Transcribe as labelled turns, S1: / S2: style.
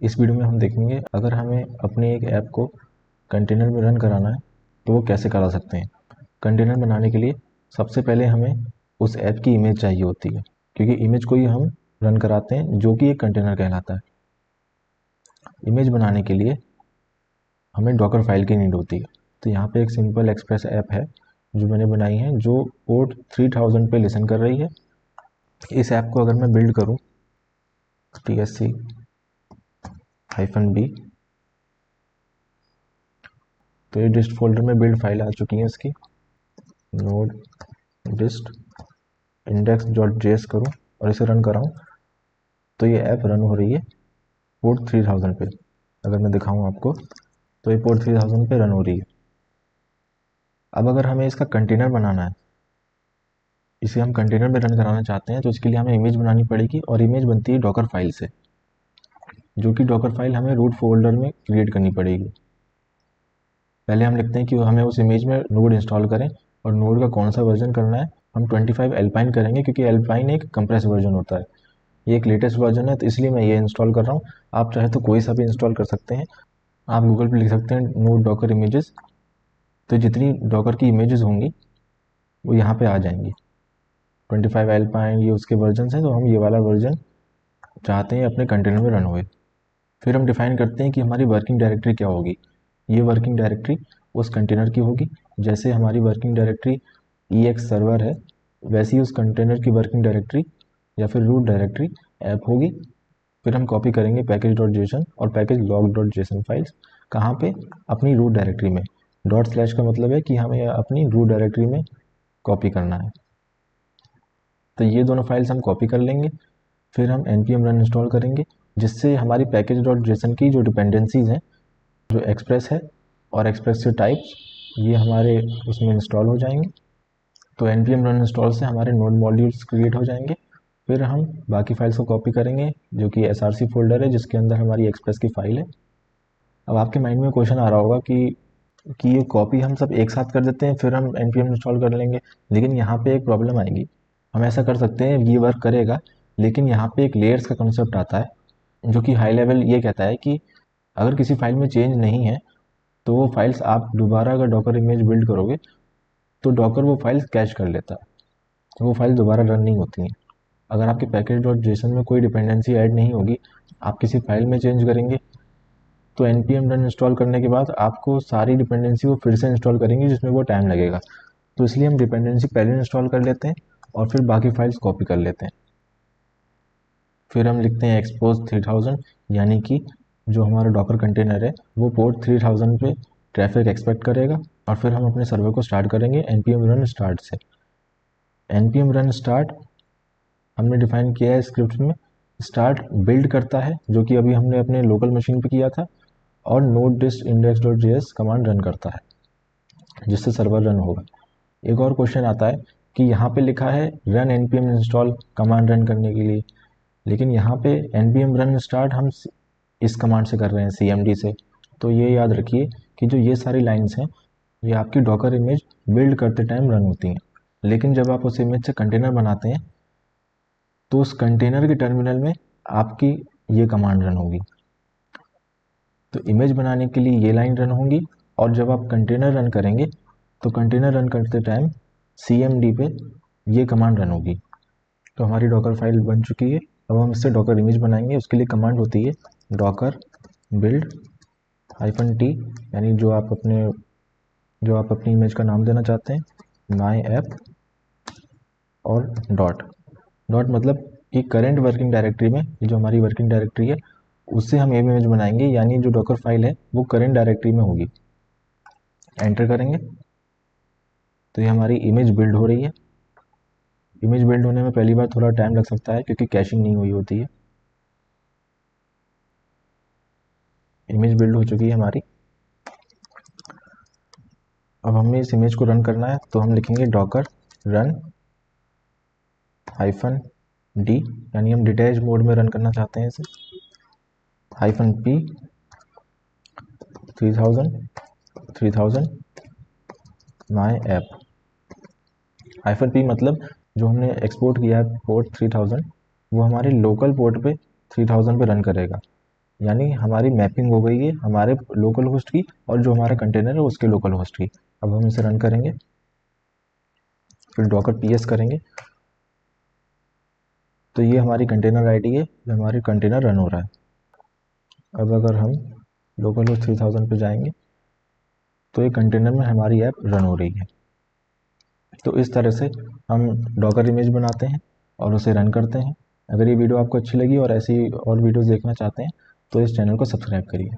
S1: इस वीडियो में हम देखेंगे अगर हमें अपने एक ऐप को कंटेनर में रन कराना है तो वो कैसे करा सकते हैं। कंटेनर बनाने के लिए सबसे पहले हमें उस ऐप की इमेज चाहिए होती है, क्योंकि इमेज को ही हम रन कराते हैं जो कि एक कंटेनर कहलाता है। इमेज बनाने के लिए हमें डॉकर फाइल की नीड होती है। तो यहाँ पे एक सिंपल एक्सप्रेस ऐप है जो मैंने बनाई है, जो पोर्ट 3000 पे लिसन कर रही है। इस ऐप को अगर मैं बिल्ड करूँ tsc-b, तो ये डिस्ट फोल्डर में बिल्ड फाइल आ चुकी है इसकी। नोड डिस्ट index.js करूँ और इसे रन कराऊँ तो ये ऐप रन हो रही है पोर्ट 3000 पे। अगर मैं दिखाऊँ आपको तो ये पोर्ट 3000 पे रन हो रही है। अब अगर हमें इसका कंटेनर बनाना है, इसे हम कंटेनर में रन कराना चाहते हैं, तो इसके लिए हमें इमेज बनानी पड़ेगी और इमेज बनती है डॉकर फाइल से, जो कि डॉकर फाइल हमें रूट फोल्डर में क्रिएट करनी पड़ेगी। पहले हम लिखते हैं कि हमें उस इमेज में नोड इंस्टॉल करें और नोड का कौन सा वर्जन करना है। हम 25 एल्पाइन करेंगे क्योंकि एल्पाइन एक कंप्रेस वर्जन होता है, ये एक लेटेस्ट वर्जन है, तो इसलिए मैं ये इंस्टॉल कर रहा हूँ। आप चाहे तो कोई सा भी इंस्टॉल कर सकते हैं। आप गूगल पे लिख सकते हैं नोड डॉकर इमेजेस, तो जितनी डॉकर की इमेजेस होंगी वो यहाँ पे आ जाएंगी। 25 एल्पाइन ये उसके वर्जन हैं, तो हम ये वाला वर्जन चाहते हैं अपने कंटेनर में रन हुए। फिर हम डिफाइन करते हैं कि हमारी वर्किंग डायरेक्टरी क्या होगी। ये वर्किंग डायरेक्टरी उस कंटेनर की होगी। जैसे हमारी वर्किंग डायरेक्टरी EX सर्वर है, वैसी ही उस कंटेनर की वर्किंग डायरेक्टरी या फिर रूट डायरेक्टरी ऐप होगी। फिर हम कॉपी करेंगे package.json और पैकेज log.json फाइल्स। कहाँ पे? अपनी रूट डायरेक्टरी में। डॉट स्लैश का मतलब है कि हमें अपनी रूट डायरेक्टरी में कॉपी करना है। तो ये दोनों फाइल्स हम कॉपी कर लेंगे। फिर हम npm रन इंस्टॉल करेंगे, जिससे हमारी package.json की जो डिपेंडेंसीज हैं, जो एक्सप्रेस है और एक्सप्रेस से टाइप्स, ये हमारे उसमें इंस्टॉल हो जाएंगे। तो npm रन इंस्टॉल से हमारे नोड मॉड्यूल्स क्रिएट हो जाएंगे। फिर हम बाकी फाइल्स को कॉपी करेंगे, जो कि src फोल्डर है जिसके अंदर हमारी एक्सप्रेस की फाइल है। अब आपके माइंड में क्वेश्चन आ रहा होगा कि ये कॉपी हम सब एक साथ कर देते हैं फिर हम npm इंस्टॉल कर लेंगे, लेकिन यहाँ पे एक प्रॉब्लम आएगी। हम ऐसा कर सकते हैं, ये वर्क करेगा, लेकिन यहाँ पे एक लेयर्स का कंसेप्ट आता है जो कि हाई लेवल ये कहता है कि अगर किसी फाइल में चेंज नहीं है तो वो फाइल्स आप दोबारा अगर डॉकर इमेज बिल्ड करोगे तो डॉकर वो फाइल्स कैच कर लेता है, तो वो फाइल दोबारा रन नहीं होती हैं। अगर आपके पैकेज.json में कोई डिपेंडेंसी ऐड नहीं होगी, आप किसी फाइल में चेंज करेंगे तो npm रन इंस्टॉल करने के बाद आपको सारी डिपेंडेंसी वो फिर से इंस्टॉल करेंगे, जिसमें वो टाइम लगेगा। तो इसलिए हम डिपेंडेंसी पहले इंस्टॉल कर लेते हैं और फिर बाकी फाइल्स कॉपी कर लेते हैं। फिर हम लिखते हैं एक्सपोज 3000, यानी कि जो हमारा डॉकर कंटेनर है वो पोर्ट 3000 पे ट्रैफिक एक्सपेक्ट करेगा। और फिर हम अपने सर्वर को स्टार्ट करेंगे npm रन स्टार्ट से। npm रन स्टार्ट हमने डिफाइन किया है स्क्रिप्ट में। स्टार्ट बिल्ड करता है, जो कि अभी हमने अपने लोकल मशीन पे किया था, और नोड डिस्ट index.js कमांड रन करता है, जिससे सर्वर रन होगा। एक और क्वेश्चन आता है कि यहाँ पे लिखा है run npm install command run करने के लिए, लेकिन यहाँ पे npm रन स्टार्ट हम इस कमांड से कर रहे हैं, cmd से। तो ये याद रखिए कि जो ये सारी लाइंस हैं ये आपकी डॉकर इमेज बिल्ड करते टाइम रन होती हैं, लेकिन जब आप उस इमेज से कंटेनर बनाते हैं तो उस कंटेनर के टर्मिनल में आपकी ये कमांड रन होगी। तो इमेज बनाने के लिए ये लाइन रन होंगी, और जब आप कंटेनर रन करेंगे तो कंटेनर रन करते टाइम cmd पे ये कमांड रन होगी। तो हमारी डॉकर फाइल बन चुकी है। अब हम इससे डॉकर इमेज बनाएंगे। उसके लिए कमांड होती है डॉकर बिल्ड -t, यानी जो आप अपनी इमेज का नाम देना चाहते हैं, माई ऐप, और डॉट मतलब कि करेंट वर्किंग डायरेक्टरी में, जो हमारी वर्किंग डायरेक्टरी है उससे हम इमेज बनाएंगे, यानी जो डॉकर फाइल है वो करेंट डायरेक्टरी में होगी। एंटर करेंगे तो ये हमारी इमेज बिल्ड हो रही है। इमेज बिल्ड होने में पहली बार थोड़ा टाइम लग सकता है क्योंकि कैशिंग नहीं हुई होती है। इमेज बिल्ड हो चुकी है हमारी। अब हमें इस इमेज को रन करना है, तो हम लिखेंगे डॉकर रन -d, यानी हम डिटैच मोड में रन करना चाहते हैं इसे। -p 3000 my app. -p मतलब जो हमने एक्सपोर्ट किया है पोर्ट 3000, वो हमारे लोकल पोर्ट पे 3000 पे रन करेगा। यानी हमारी मैपिंग हो गई है हमारे लोकल होस्ट की और जो हमारा कंटेनर है उसके लोकल होस्ट की। अब हम इसे रन करेंगे, फिर डॉकर पीएस करेंगे, तो ये हमारी कंटेनर आईडी है, ये हमारी कंटेनर रन हो रहा है। अब अगर हम लोकल होस्ट 3000 पे जाएंगे तो ये कंटेनर में हमारी ऐप रन हो रही है। तो इस तरह से हम डॉकर इमेज बनाते हैं और उसे रन करते हैं। अगर ये वीडियो आपको अच्छी लगी और ऐसी और वीडियोस देखना चाहते हैं तो इस चैनल को सब्सक्राइब करिए।